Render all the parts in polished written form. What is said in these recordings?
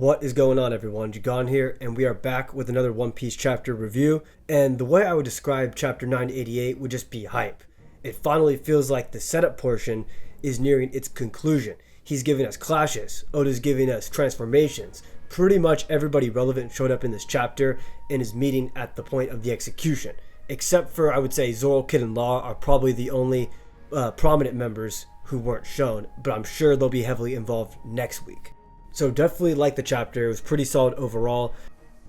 What is going on, everyone? Jagan here, and we are back with another One Piece chapter review. And the way I would describe chapter 988 would just be hype. It finally feels like the setup portion is nearing its conclusion. He's giving us clashes, Oda's giving us transformations. Pretty much everybody relevant showed up in this chapter and is meeting at the point of the execution. Except for, I would say, Zoro, Kid, and Law are probably the only prominent members who weren't shown, but I'm sure they'll be heavily involved next week. So definitely like the chapter. It was pretty solid overall,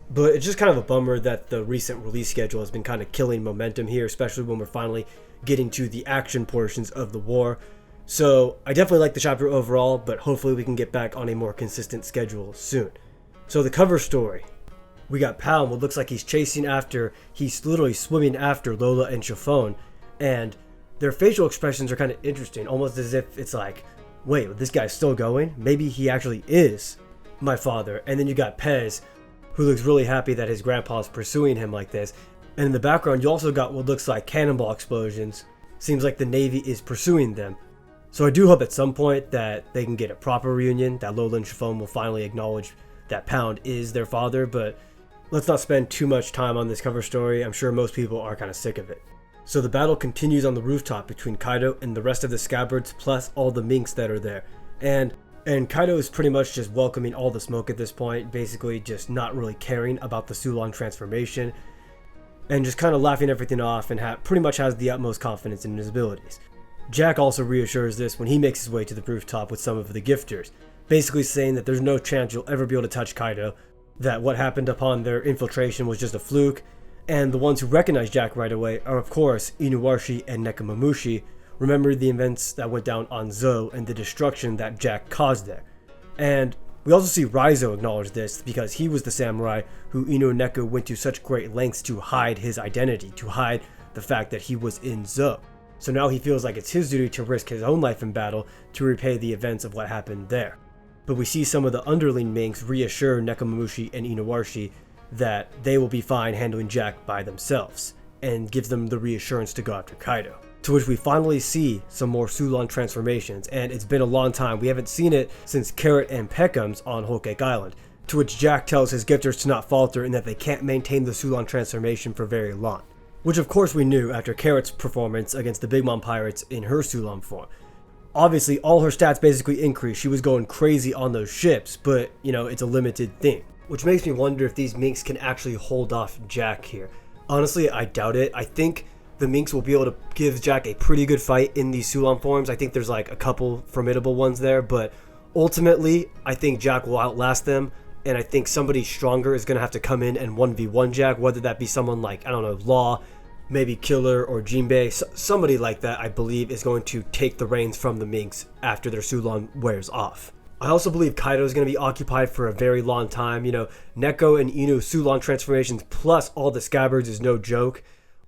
but it's just kind of a bummer that the recent release schedule has been kind of killing momentum here, especially when we're finally getting to the action portions of the war. So I definitely like the chapter overall, but hopefully we can get back on a more consistent schedule soon. So the cover story. We got Pound, what looks like he's he's literally swimming after Lola and Chiffon, and their facial expressions are kind of interesting, almost as if it's like, wait, this guy's still going? Maybe he actually is my father. And then you got Pez, who looks really happy that his grandpa's pursuing him like this. And in the background, you also got what looks like cannonball explosions. Seems like the Navy is pursuing them. So I do hope at some point that they can get a proper reunion, that Lola and Chiffon will finally acknowledge that Pound is their father, but let's not spend too much time on this cover story. I'm sure most people are kind of sick of it. So the battle continues on the rooftop between Kaido and the rest of the Scabbards, plus all the Minks that are there. And Kaido is pretty much just welcoming all the smoke at this point, basically just not really caring about the Sulon transformation, and just kind of laughing everything off, and pretty much has the utmost confidence in his abilities. Jack also reassures this when he makes his way to the rooftop with some of the gifters, basically saying that there's no chance you'll ever be able to touch Kaido, that what happened upon their infiltration was just a fluke. And the ones who recognize Jack right away are, of course, Inuarashi and Nekomamushi. Remember the events that went down on Zou and the destruction that Jack caused there. And we also see Raizo acknowledge this because he was the samurai who Inu and Neko went to such great lengths to hide his identity, to hide the fact that he was in Zou. So now he feels like it's his duty to risk his own life in battle to repay the events of what happened there. But we see some of the underling Minks reassure Nekomamushi and Inuarashi that they will be fine handling Jack by themselves, and gives them the reassurance to go after Kaido. To which we finally see some more Sulon transformations, and it's been a long time. We haven't seen it since Carrot and Peckham's on Whole Cake Island, to which Jack tells his gifters to not falter and that they can't maintain the Sulon transformation for very long. Which of course we knew after Carrot's performance against the Big Mom pirates in her Sulon form. Obviously all her stats basically increased, she was going crazy on those ships, but it's a limited thing. Which makes me wonder if these Minks can actually hold off Jack here. Honestly, I doubt it. I think the Minks will be able to give Jack a pretty good fight in these Sulon forms. I think there's like a couple formidable ones there, but ultimately, I think Jack will outlast them, and I think somebody stronger is going to have to come in and 1v1 Jack, whether that be someone like, I don't know, Law, maybe Killer or Jinbei. Somebody like that, I believe, is going to take the reins from the Minks after their Sulon wears off. I also believe Kaido is going to be occupied for a very long time. Neko and Inu Sulon transformations plus all the Scabbards is no joke.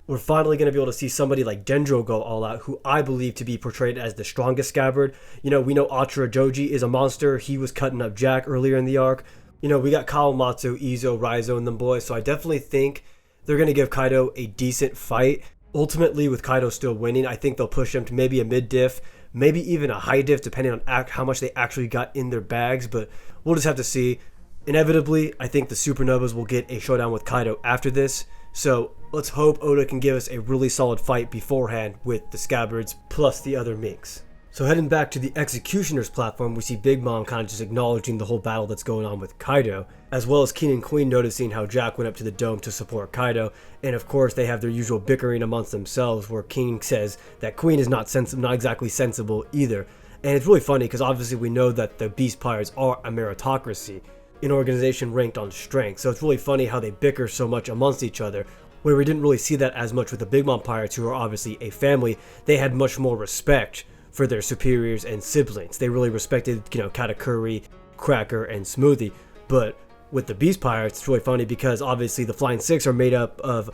We're finally going to be able to see somebody like Dendro go all out, who I believe to be portrayed as the strongest Scabbard. We know Achira Joji is a monster. He was cutting up Jack earlier in the arc. We got Kawamatsu, Izo, Raizo, and them boys. So I definitely think they're going to give Kaido a decent fight. Ultimately, with Kaido still winning, I think they'll push him to maybe a mid-diff, maybe even a high diff, depending on how much they actually got in their bags, but we'll just have to see. Inevitably, I think the Supernovas will get a showdown with Kaido after this, so let's hope Oda can give us a really solid fight beforehand with the Scabbards plus the other Minks. So heading back to the Executioner's platform, we see Big Mom kind of just acknowledging the whole battle that's going on with Kaido, as well as King and Queen noticing how Jack went up to the dome to support Kaido, and of course they have their usual bickering amongst themselves where King says that Queen is not exactly sensible either. And it's really funny because obviously we know that the Beast Pirates are a meritocracy, an organization ranked on strength, so it's really funny how they bicker so much amongst each other, where we didn't really see that as much with the Big Mom Pirates, who are obviously a family. They had much more respect for their superiors and siblings. They really respected, Katakuri, Cracker, and Smoothie. But with the Beast Pirates, it's really funny because obviously the Flying Six are made up of,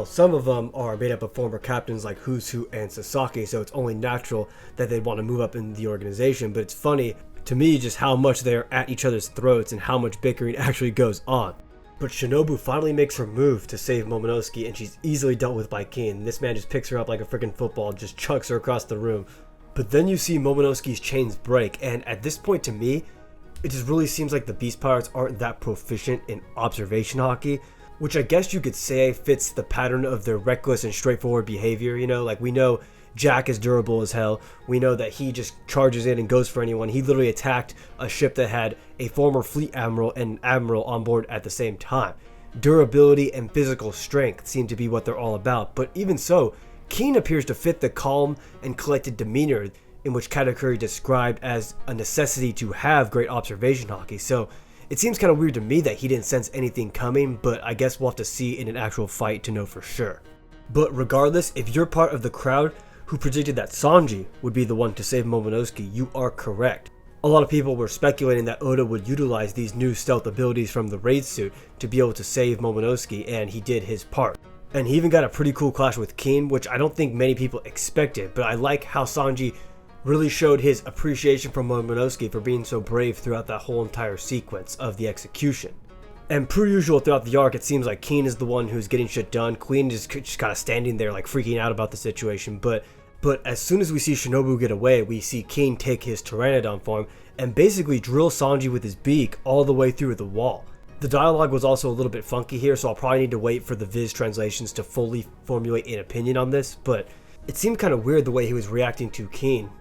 some of them are made up of former captains like Who's Who and Sasaki, so it's only natural that they'd want to move up in the organization. But it's funny to me just how much they're at each other's throats and how much bickering actually goes on. But Shinobu finally makes her move to save Momonosuke, and she's easily dealt with by King. This man just picks her up like a freaking football and just chucks her across the room. But then you see Momonosuke's chains break, and at this point to me, it just really seems like the Beast Pirates aren't that proficient in observation hockey, which I guess you could say fits the pattern of their reckless and straightforward behavior. You know, like we know Jack is durable as hell. We know that he just charges in and goes for anyone. He literally attacked a ship that had a former fleet admiral and admiral on board at the same time. Durability and physical strength seem to be what they're all about, but even so, Keen appears to fit the calm and collected demeanor in which Katakuri described as a necessity to have great observation hockey. So it seems kind of weird to me that he didn't sense anything coming, but I guess we'll have to see in an actual fight to know for sure. But regardless, if you're part of the crowd who predicted that Sanji would be the one to save Momonosuke, you are correct. A lot of people were speculating that Oda would utilize these new stealth abilities from the raid suit to be able to save Momonosuke, and he did his part. And he even got a pretty cool clash with Keen, which I don't think many people expected, but I like how Sanji really showed his appreciation for Momonosuke for being so brave throughout that whole entire sequence of the execution. And per usual throughout the arc, it seems like Keen is the one who's getting shit done. Queen is just kind of standing there like freaking out about the situation, but as soon as we see Shinobu get away, we see Keen take his Pteranodon form and basically drill Sanji with his beak all the way through the wall. The dialogue was also a little bit funky here, so I'll probably need to wait for the Viz translations to fully formulate an opinion on this, but it seemed kind of weird the way he was reacting to Keen.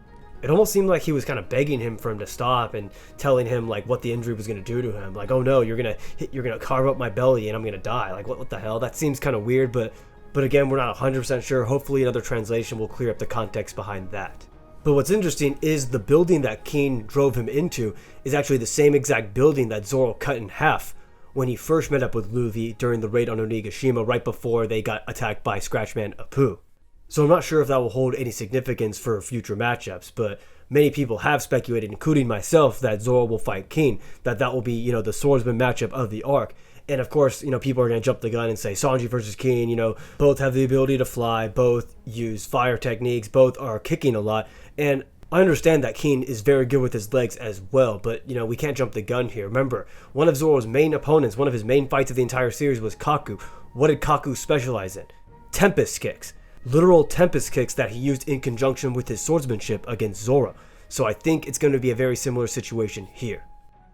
It almost seemed like he was kind of begging him for him to stop and telling him like what the injury was going to do to him. Like, oh no, you're going to carve up my belly and I'm going to die. Like, what the hell? That seems kind of weird, but again, we're not 100% sure. Hopefully another translation will clear up the context behind that. But what's interesting is the building that Keen drove him into is actually the same exact building that Zoro cut in half when he first met up with Luffy during the raid on Onigashima right before they got attacked by Scratchman Apu. So I'm not sure if that will hold any significance for future matchups, but many people have speculated, including myself, that Zoro will fight Keen, that will be, the swordsman matchup of the arc. And of course, people are going to jump the gun and say Sanji versus Keen, both have the ability to fly, both use fire techniques, both are kicking a lot. And I understand that Keen is very good with his legs as well, but, we can't jump the gun here. Remember, one of Zoro's main opponents, one of his main fights of the entire series was Kaku. What did Kaku specialize in? Tempest kicks. Literal tempest kicks that he used in conjunction with his swordsmanship against Zoro. So I think it's going to be a very similar situation here.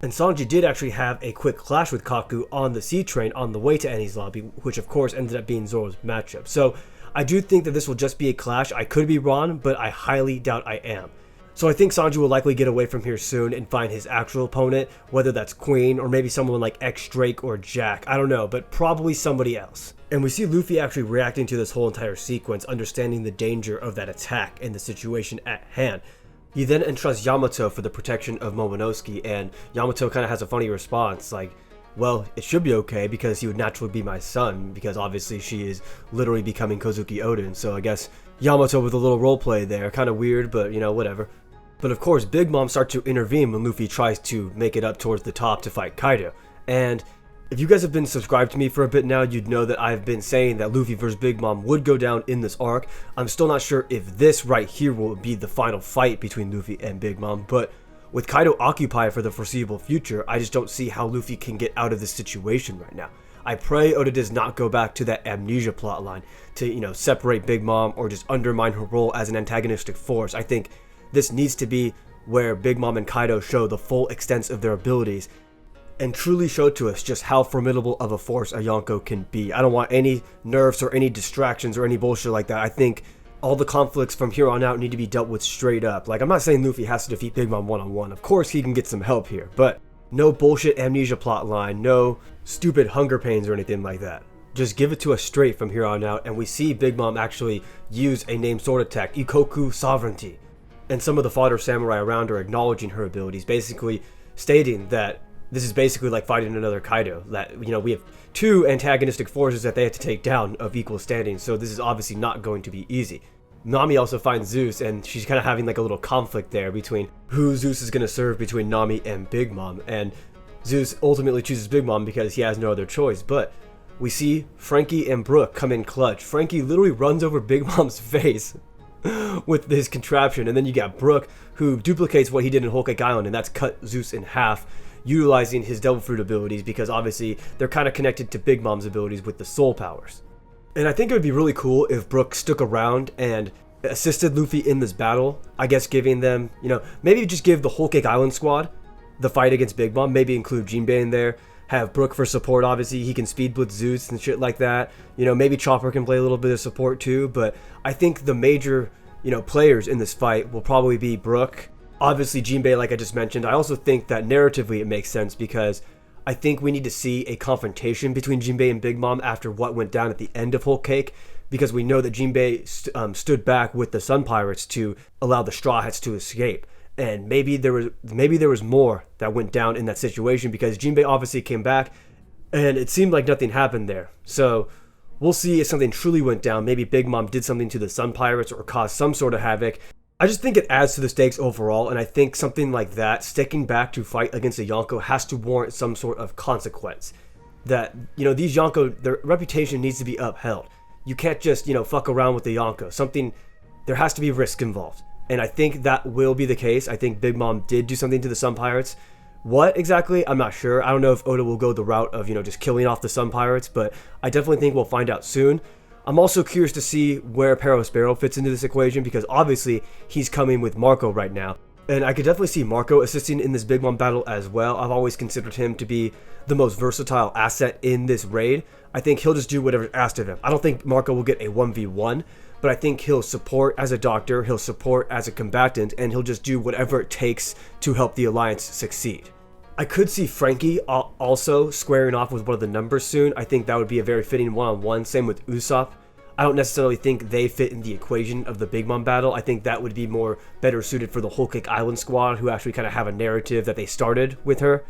And Sanji did actually have a quick clash with Kaku on the sea train on the way to Enies Lobby, which of course ended up being Zoro's matchup. So I do think that this will just be a clash. I could be wrong, but I highly doubt I am. So I think Sanji will likely get away from here soon and find his actual opponent, whether that's Queen or maybe someone like X Drake or Jack. I don't know, but probably somebody else. And we see Luffy actually reacting to this whole entire sequence, understanding the danger of that attack and the situation at hand. He then entrusts Yamato for the protection of Momonosuke, and Yamato kind of has a funny response, like, well, it should be okay because he would naturally be my son, because obviously she is literally becoming Kozuki Oden, so I guess Yamato with a little roleplay there, kind of weird, but whatever. But of course, Big Mom starts to intervene when Luffy tries to make it up towards the top to fight Kaido, and if you guys have been subscribed to me for a bit now, you'd know that I've been saying that Luffy vs Big Mom would go down in this arc. I'm still not sure if this right here will be the final fight between Luffy and Big Mom, but with Kaido occupied for the foreseeable future, I just don't see how Luffy can get out of this situation right now. I pray Oda does not go back to that amnesia plotline to, separate Big Mom or just undermine her role as an antagonistic force. I think this needs to be where Big Mom and Kaido show the full extent of their abilities and truly show to us just how formidable of a force a Yonko can be. I don't want any nerfs or any distractions or any bullshit like that. I think all the conflicts from here on out need to be dealt with straight up. Like, I'm not saying Luffy has to defeat Big Mom one-on-one. Of course he can get some help here, but no bullshit amnesia plotline, no stupid hunger pains or anything like that. Just give it to us straight from here on out, and we see Big Mom actually use a named sword attack, Ikoku Sovereignty. And some of the fodder samurai around are acknowledging her abilities, basically stating that this is basically like fighting another Kaido, that, we have two antagonistic forces that they have to take down of equal standing, so this is obviously not going to be easy. Nami also finds Zeus, and she's kind of having like a little conflict there between who Zeus is going to serve between Nami and Big Mom, and Zeus ultimately chooses Big Mom because he has no other choice, but we see Frankie and Brook come in clutch. Frankie literally runs over Big Mom's face with his contraption, and then you got Brook, who duplicates what he did in Whole Cake Island, and that's cut Zeus in half, utilizing his Devil Fruit abilities, because obviously they're kind of connected to Big Mom's abilities with the soul powers. And I think it would be really cool if Brook stuck around and assisted Luffy in this battle. I guess giving them, maybe just give the Whole Cake Island squad the fight against Big Mom. Maybe include Jinbei in there. Have Brook for support, obviously. He can speed blitz Zeus and shit like that. You know, maybe Chopper can play a little bit of support too. But I think the major, you know, players in this fight will probably be Brook. Obviously, Jinbei, like I just mentioned. I also think that narratively it makes sense because I think we need to see a confrontation between Jinbei and Big Mom after what went down at the end of Whole Cake, because we know that Jinbei stood back with the Sun Pirates to allow the Straw Hats to escape. And maybe there was more that went down in that situation, because Jinbei obviously came back and it seemed like nothing happened there. So we'll see if something truly went down. Maybe Big Mom did something to the Sun Pirates or caused some sort of havoc. I just think it adds to the stakes overall, and I think something like that, sticking back to fight against a Yonko, has to warrant some sort of consequence. That, you know, these Yonko, their reputation needs to be upheld. You can't just, you know, fuck around with the Yonko. There has to be risk involved. And I think that will be the case. I think Big Mom did do something to the Sun Pirates. What exactly? I'm not sure. I don't know if Oda will go the route of, you know, just killing off the Sun Pirates, but I definitely think we'll find out soon. I'm also curious to see where Perospero fits into this equation, because obviously he's coming with Marco right now. And I could definitely see Marco assisting in this Big Mom battle as well. I've always considered him to be the most versatile asset in this raid. I think he'll just do whatever's asked of him. I don't think Marco will get a 1v1, but I think he'll support as a doctor, he'll support as a combatant, and he'll just do whatever it takes to help the Alliance succeed. I could see Frankie also squaring off with one of the numbers soon. I think that would be a very fitting one-on-one. Same with Usopp. I don't necessarily think they fit in the equation of the Big Mom battle. I think that would be better suited for the Whole Cake Island squad, who actually kind of have a narrative that they started with her.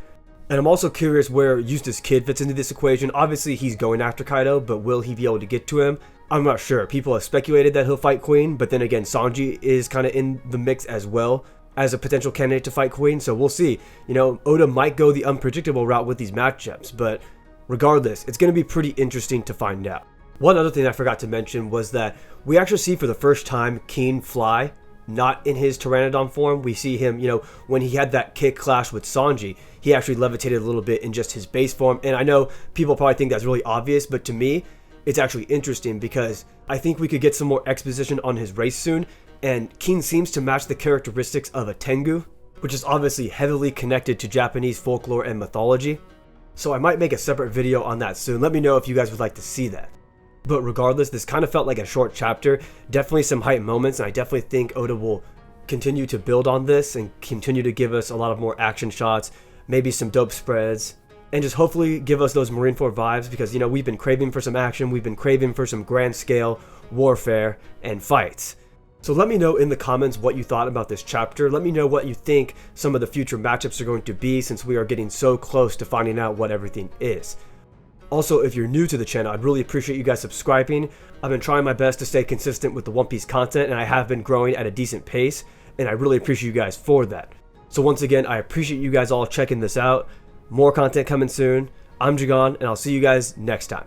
And I'm also curious where Eustace Kid fits into this equation. Obviously, he's going after Kaido, but will he be able to get to him? I'm not sure. People have speculated that he'll fight Queen, but then again, Sanji is kind of in the mix as well as a potential candidate to fight Queen, so we'll see. You know, Oda might go the unpredictable route with these matchups, but regardless, it's going to be pretty interesting to find out. One other thing I forgot to mention was that we actually see for the first time Keen fly, not in his Pteranodon form. We see him, you know, when he had that kick clash with Sanji, he actually levitated a little bit in just his base form. And I know people probably think that's really obvious, but to me, it's actually interesting because I think we could get some more exposition on his race soon. And Keen seems to match the characteristics of a Tengu, which is obviously heavily connected to Japanese folklore and mythology. So I might make a separate video on that soon. Let me know if you guys would like to see that. But regardless, this kind of felt like a short chapter. Definitely some hype moments, and I definitely think Oda will continue to build on this and continue to give us a lot of more action shots, maybe some dope spreads, and just hopefully give us those Marineford vibes, because, you know, we've been craving for some action, we've been craving for some grand scale warfare and fights. So let me know in the comments what you thought about this chapter. Let me know what you think some of the future matchups are going to be, since we are getting so close to finding out what everything is. Also, if you're new to the channel, I'd really appreciate you guys subscribing. I've been trying my best to stay consistent with the One Piece content, and I have been growing at a decent pace, and I really appreciate you guys for that. So once again, I appreciate you guys all checking this out. More content coming soon. I'm Jagon, and I'll see you guys next time.